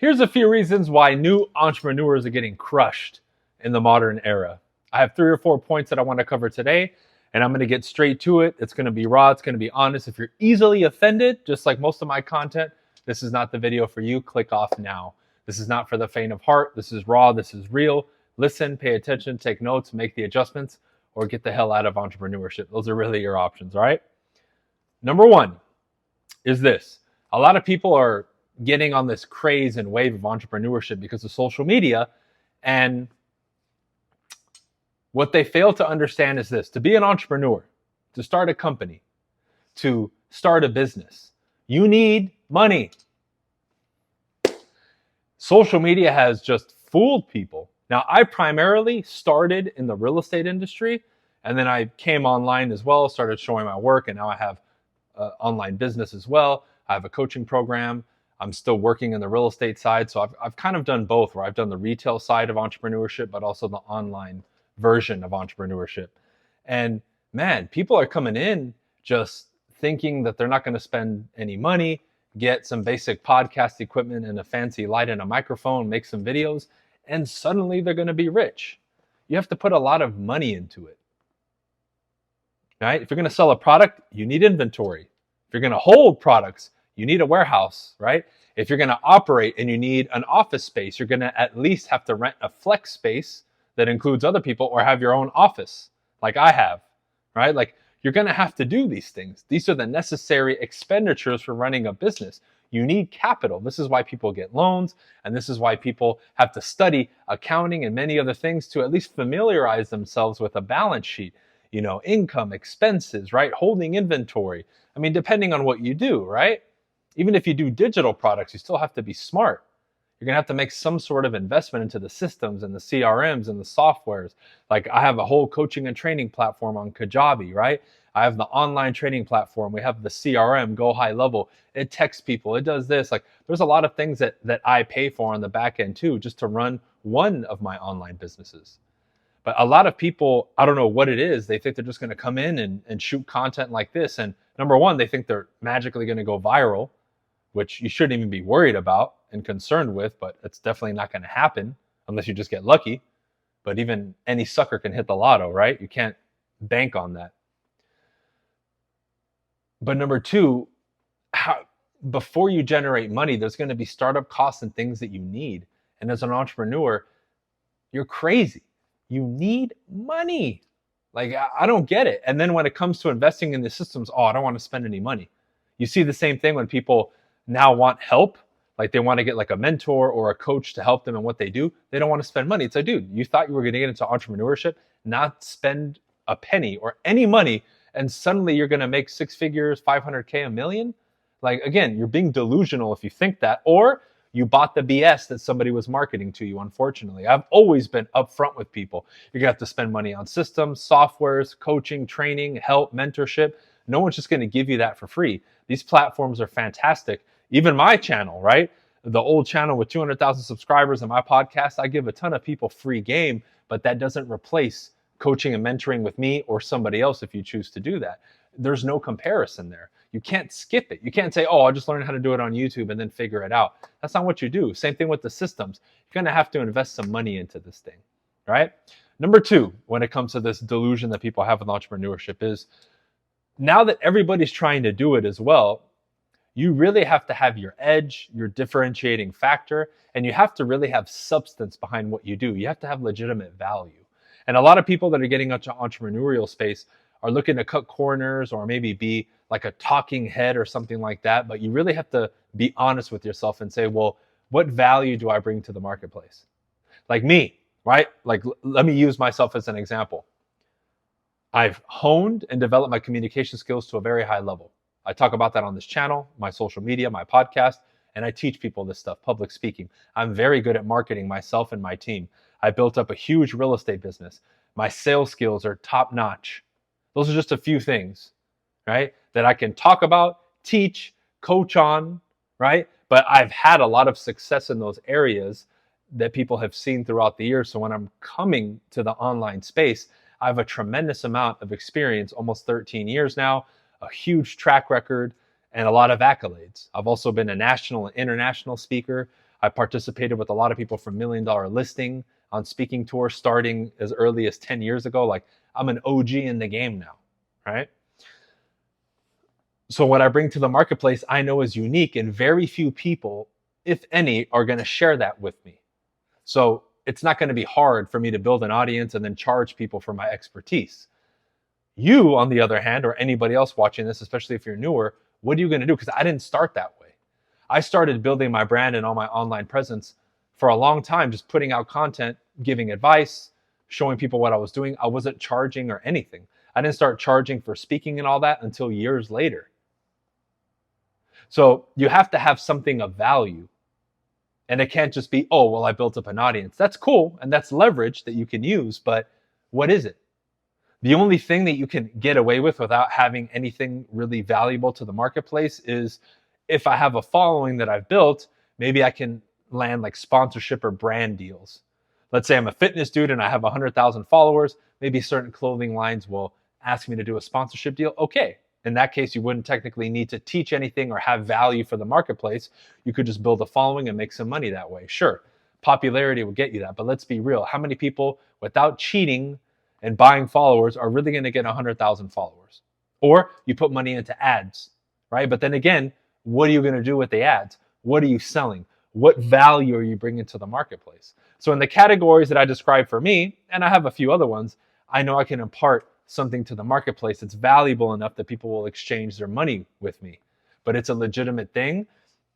Here's a few reasons why new entrepreneurs are getting crushed in the modern era. I have 3 or 4 points that I want to cover today, and I'm going to get straight to it. It's going to be raw. It's going to be honest. If you're easily offended, just like most of my content, this is not the video for you. Click off now. This is not for the faint of heart. This is raw. This is real. Listen, pay attention, take notes, make the adjustments, or get the hell out of entrepreneurship. Those are really your options, all right? Number one is this. A lot of people are getting on this craze and wave of entrepreneurship because of social media. And what they fail to understand is this. To be an entrepreneur, to start a company, to start a business, you need money. Social media has just fooled people. Now, I primarily started in the real estate industry, and then I came online as well, started showing my work, and now I have online business as well. I have a coaching program. I'm still working in the real estate side. So I've kind of done both, where I've done the retail side of entrepreneurship, but also the online version of entrepreneurship. And man, people are coming in just thinking that they're not going to spend any money, get some basic podcast equipment and a fancy light and a microphone, make some videos, and suddenly they're going to be rich. You have to put a lot of money into it, right? If you're going to sell a product, you need inventory. If you're going to hold products, you need a warehouse, right? If you're going to operate and you need an office space, you're going to at least have to rent a flex space that includes other people or have your own office like I have, right? Like you're going to have to do these things. These are the necessary expenditures for running a business. You need capital. This is why people get loans, and this is why people have to study accounting and many other things to at least familiarize themselves with a balance sheet, income, expenses, right? Holding inventory. I mean, depending on what you do, right? Even if you do digital products, you still have to be smart. You're going to have to make some sort of investment into the systems and the CRMs and the softwares. Like I have a whole coaching and training platform on Kajabi, right? I have the online training platform. We have the CRM, Go High Level. It texts people. It does this. Like there's a lot of things that I pay for on the back end too, just to run one of my online businesses. But a lot of people, I don't know what it is. They think they're just going to come in and shoot content like this. And number one, they think they're magically going to go viral, which you shouldn't even be worried about and concerned with, but it's definitely not going to happen unless you just get lucky. But even any sucker can hit the lotto, right? You can't bank on that. But number two, before you generate money, there's going to be startup costs and things that you need. And as an entrepreneur, you're crazy. You need money. Like, I don't get it. And then when it comes to investing in the systems, I don't want to spend any money. You see the same thing when people now want help. Like they want to get like a mentor or a coach to help them in what they do. They don't want to spend money. It's like, dude, you thought you were going to get into entrepreneurship, not spend a penny or any money, and suddenly you're going to make 6 figures, 500K, $1 million. Like, again, you're being delusional if you think that, or you bought the BS that somebody was marketing to you, unfortunately. I've always been upfront with people. You're going to have to spend money on systems, softwares, coaching, training, help, mentorship. No one's just going to give you that for free. These platforms are fantastic. Even my channel, right? The old channel with 200,000 subscribers and my podcast, I give a ton of people free game, but that doesn't replace coaching and mentoring with me or somebody else if you choose to do that. There's no comparison there. You can't skip it. You can't say, I just learned how to do it on YouTube and then figure it out. That's not what you do. Same thing with the systems. You're going to have to invest some money into this thing, right? Number two, when it comes to this delusion that people have with entrepreneurship is now that everybody's trying to do it as well, you really have to have your edge, your differentiating factor, and you have to really have substance behind what you do. You have to have legitimate value. And a lot of people that are getting into entrepreneurial space are looking to cut corners or maybe be like a talking head or something like that. But you really have to be honest with yourself and say, well, what value do I bring to the marketplace? Like me, right? Like, let me use myself as an example. I've honed and developed my communication skills to a very high level. I talk about that on this channel, my social media, my podcast, and I teach people this stuff, public speaking. I'm very good at marketing myself and my team. I built up a huge real estate business. My sales skills are top notch. Those are just a few things, right? That I can talk about, teach, coach on, right? But I've had a lot of success in those areas that people have seen throughout the years. So when I'm coming to the online space, I have a tremendous amount of experience, almost 13 years now, a huge track record, and a lot of accolades. I've also been a national and international speaker. I participated with a lot of people from $1 Million Listing on speaking tours starting as early as 10 years ago. Like, I'm an OG in the game now, right? So what I bring to the marketplace, I know is unique, and very few people, if any, are going to share that with me. So it's not going to be hard for me to build an audience and then charge people for my expertise. You, on the other hand, or anybody else watching this, especially if you're newer, what are you going to do? Because I didn't start that way. I started building my brand and all my online presence for a long time, just putting out content, giving advice, showing people what I was doing. I wasn't charging or anything. I didn't start charging for speaking and all that until years later. So you have to have something of value. And it can't just be, oh, well, I built up an audience. That's cool. And that's leverage that you can use. But what is it? The only thing that you can get away with without having anything really valuable to the marketplace is if I have a following that I've built, maybe I can land like sponsorship or brand deals. Let's say I'm a fitness dude and I have 100,000 followers. Maybe certain clothing lines will ask me to do a sponsorship deal. Okay. In that case, you wouldn't technically need to teach anything or have value for the marketplace. You could just build a following and make some money that way. Sure, popularity will get you that. But let's be real. How many people, without cheating and buying followers, are really going to get 100,000 followers? Or you put money into ads, right? But then again, what are you going to do with the ads? What are you selling? What value are you bringing to the marketplace? So in the categories that I described for me, and I have a few other ones, I know I can impart something to the marketplace that's valuable enough that people will exchange their money with me. But it's a legitimate thing.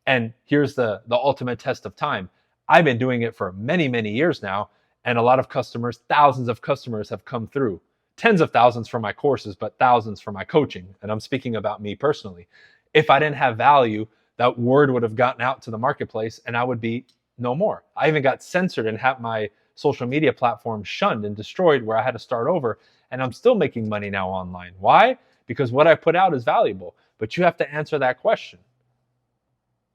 And here's the ultimate test of time. I've been doing it for many, many years now. And a lot of customers, thousands of customers have come through. Tens of thousands for my courses, but thousands for my coaching. And I'm speaking about me personally. If I didn't have value, that word would have gotten out to the marketplace and I would be no more. I even got censored and had my social media platform shunned and destroyed where I had to start over. And I'm still making money now online. Why? Because what I put out is valuable. But you have to answer that question.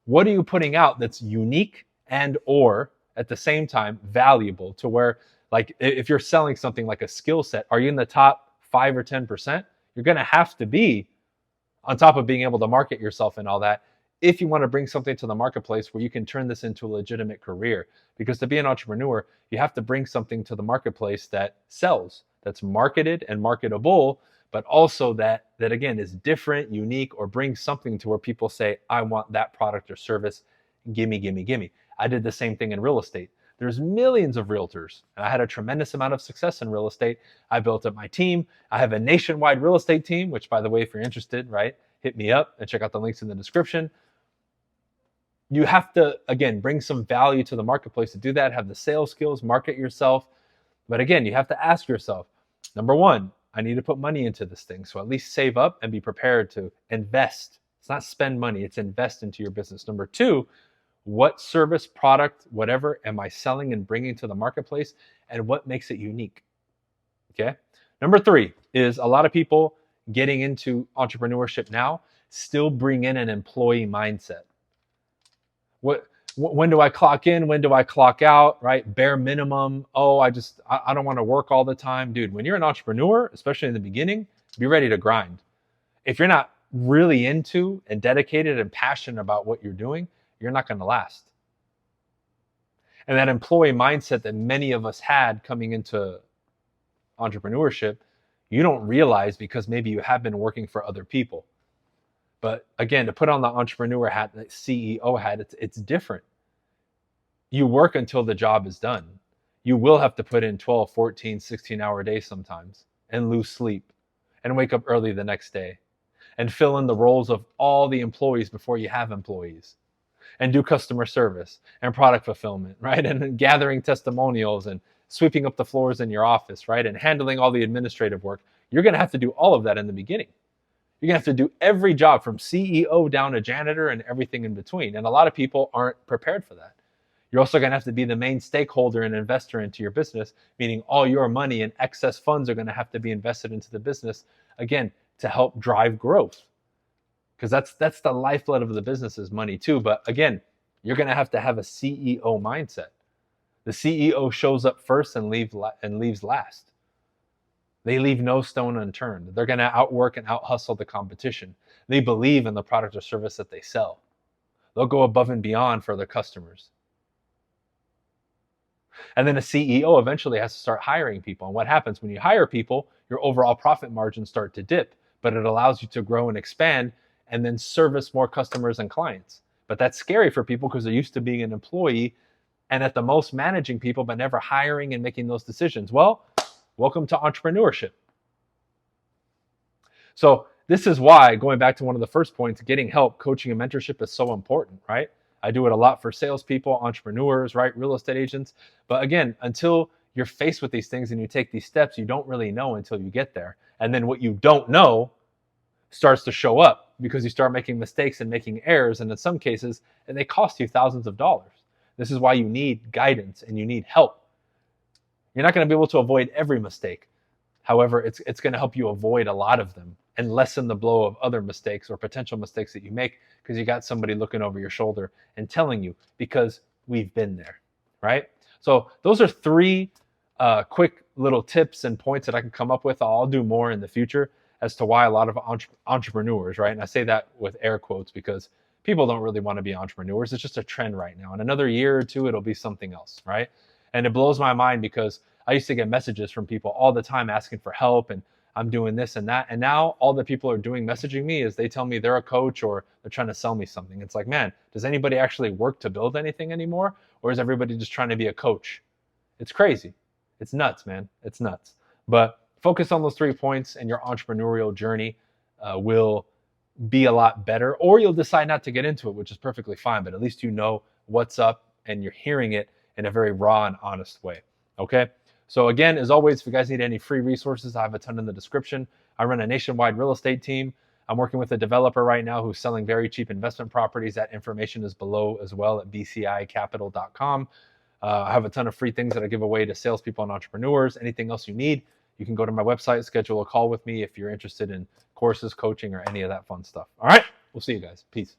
What are you putting out that's unique and or at the same time valuable to where, like, if you're selling something like a skill set, are you in the top 5 or 10%? You're going to have to be, on top of being able to market yourself and all that, if you want to bring something to the marketplace where you can turn this into a legitimate career. Because to be an entrepreneur, you have to bring something to the marketplace that sells, that's marketed and marketable, but also that again is different, unique, or brings something to where people say, I want that product or service. Gimme, gimme, gimme. I did the same thing in real estate. There's millions of realtors, and I had a tremendous amount of success in real estate. I built up my team. I have a nationwide real estate team, which, by the way, if you're interested, right, hit me up and check out the links in the description. You have to, again, bring some value to the marketplace to do that, have the sales skills, market yourself. But again, you have to ask yourself, number one, I need to put money into this thing. So at least save up and be prepared to invest. It's not spend money, it's invest into your business. Number two, what service, product, whatever am I selling and bringing to the marketplace, and what makes it unique? Okay. Number three is a lot of people getting into entrepreneurship now still bring in an employee mindset. When do I clock in? When do I clock out? Right? Bare minimum. Oh, I don't want to work all the time. Dude, when you're an entrepreneur, especially in the beginning, be ready to grind. If you're not really into and dedicated and passionate about what you're doing, you're not going to last. And that employee mindset that many of us had coming into entrepreneurship, you don't realize because maybe you have been working for other people. But again, to put on the entrepreneur hat, the CEO hat, it's different. You work until the job is done. You will have to put in 12, 14, 16-hour days sometimes and lose sleep and wake up early the next day and fill in the roles of all the employees before you have employees and do customer service and product fulfillment, right? And gathering testimonials and sweeping up the floors in your office, right? And handling all the administrative work. You're going to have to do all of that in the beginning. You're going to have to do every job from CEO down to janitor and everything in between. And a lot of people aren't prepared for that. You're also going to have to be the main stakeholder and investor into your business, meaning all your money and excess funds are going to have to be invested into the business, again, to help drive growth. Because that's the lifeblood of the business is money too. But again, you're going to have a CEO mindset. The CEO shows up first and leaves last. They leave no stone unturned. They're going to outwork and out-hustle the competition. They believe in the product or service that they sell. They'll go above and beyond for their customers. And then a CEO eventually has to start hiring people. And what happens when you hire people, your overall profit margins start to dip, but it allows you to grow and expand and then service more customers and clients. But that's scary for people because they're used to being an employee and at the most managing people, but never hiring and making those decisions. Well, welcome to entrepreneurship. So this is why, going back to one of the first points, getting help, coaching, and mentorship is so important, right? I do it a lot for salespeople, entrepreneurs, right? Real estate agents. But again, until you're faced with these things and you take these steps, you don't really know until you get there. And then what you don't know starts to show up because you start making mistakes and making errors. And in some cases, and they cost you thousands of dollars. This is why you need guidance and you need help. You're not going to be able to avoid every mistake. However, it's going to help you avoid a lot of them and lessen the blow of other mistakes or potential mistakes that you make because you got somebody looking over your shoulder and telling you because we've been there, right? So those are three quick little tips and points that I can come up with. I'll do more in the future as to why a lot of entrepreneurs, right? And I say that with air quotes because people don't really want to be entrepreneurs. It's just a trend right now. In another year or two, it'll be something else, right? And it blows my mind because I used to get messages from people all the time asking for help and I'm doing this and that. And now all that people are doing messaging me is they tell me they're a coach or they're trying to sell me something. It's like, man, does anybody actually work to build anything anymore? Or is everybody just trying to be a coach? It's crazy. It's nuts, man. It's nuts. But focus on those 3 points and your entrepreneurial journey will be a lot better. Or you'll decide not to get into it, which is perfectly fine. But at least you know what's up and you're hearing it in a very raw and honest way. Okay? So again, as always, if you guys need any free resources, I have a ton in the description. I run a nationwide real estate team. I'm working with a developer right now who's selling very cheap investment properties. That information is below as well at bcicapital.com. I have a ton of free things that I give away to salespeople and entrepreneurs. Anything else you need, you can go to my website, schedule a call with me if you're interested in courses, coaching, or any of that fun stuff. All right, we'll see you guys. Peace.